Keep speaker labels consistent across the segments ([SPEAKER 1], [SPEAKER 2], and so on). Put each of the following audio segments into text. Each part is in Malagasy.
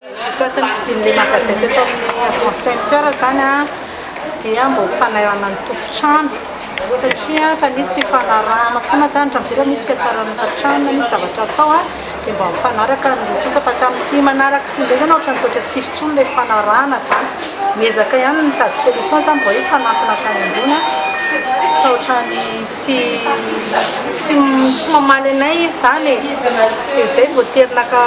[SPEAKER 1] Toetrany fidin'ilay magasin teto amin'ny Avant-Centre zany a dia mba ho fanahirana ny tompotrano satria efa nisy fifanarahana foana zany hatramin'izay misy fiakarana efa-trano misy zavatra atao a dia mba mifanaraka ny tonga fa tamin'ity manaraka ity indray zany ohatra ny toetra tsisy tsony ilay fanarahana zany miezaka ihany mitady solution zany mba hoe fanantona tany ambony fa ohatrany tsy mamaly anay izy zany e dia zay voaterinaka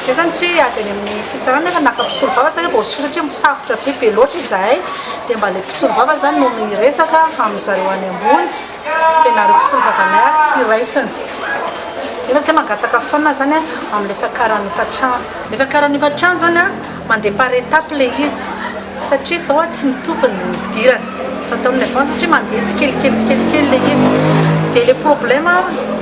[SPEAKER 1] zay zany tsy hoe avy any amin'ny fitsarana nefa naka-pisolo vava zany mba hosotra satria misafotra be loatra izahay dia mba ilay mpisolo vava zany no miresaka amin'izareo any ambony dia nareo mpisolo vavanay a tsy raisiny nefa zay mangataka foana zany a amin'ilay fiakaran'ny efa-trano ilay fiakaran'ny efa-trano zany a mandeha par étape ilay izy satria zao a tsy mitovy ny idirany fatao amin'ny avant satria mandeha tsikelikely ilay izy dia ilay problème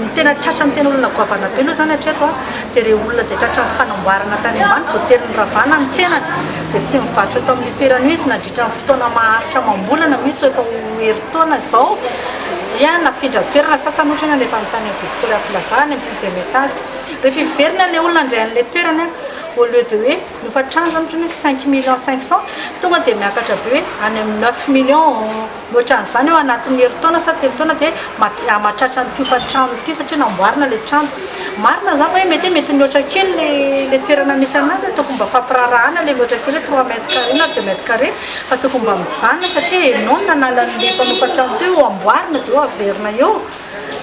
[SPEAKER 1] ny tena tratra ny tena olona goavana be aloha zany hatreto a dia ireo olona izay tratra ny fanamboarana tany ambany voaterin'ny ravana ny tsenany dia tsy mivarotra atao amin'ny toerana izy nandritra ny fotoana maharitra amam-bolana misy efa herintaona izao dia nafindra toerana sasany ohatra ny alefa amin'ny tany amin'ny Victoria Plaza any amin'ny 6e étage rehefa hiverina ilay olona indray an'ilay toerana au lieu de hoe efa-trano zany ohatra hoe 5 millions 500 tonga dia miakatra be hoe any amin'ny 9 millions ohatran'izany eo anatin'ny herintaona sa telontaona dia mahatratra n'ity efa-trano ity satria namboarina ilay trano marina zany fa hoe mety mihoatra kely ilay toerana misy anazy tokony mba fampirarahana ilay mihoatra kely 3 mètres carré na 2 mètres carré fa tokony mba mijanona satria enao nanalan'ilay mpanao efa-trano teo ho amboarina dia ho averina eo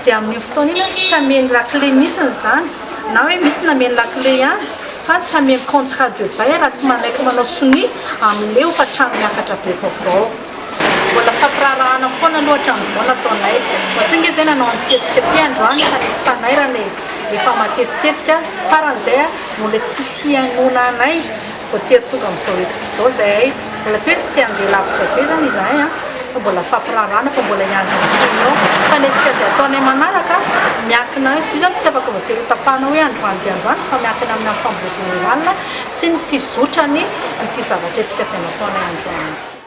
[SPEAKER 1] dia amin'ny fotoana iny tsy ameny lakile mihitsiny zany na hoe misy nameny lakile ihany fa tsy ameny contrat de bail raha tsy manaiky manao soni amin'ilay efa-trano miakatra be vaovao mbola fampirarahana foana loatra amin'izao nataonay tonga izay nanao antiantsika ty androany fa nisy fanairana efa matetitetika faran'izay a mbola tsy fianonanay voatery tonga amin'izao hetsika izao zahay mbola tsy hoe tsy tia andeha lavitra be zany izahay a fa mbola fampirarahana fa mbola iandroanao fa netsika izay ataonay manaraka miankina izy ty zany tsy afaka voatery hotapahana hoe androany dia androany fa miankina amin'ny ensemble général sy ny fizotrany ity zavatra etsika izay nataonay androany ity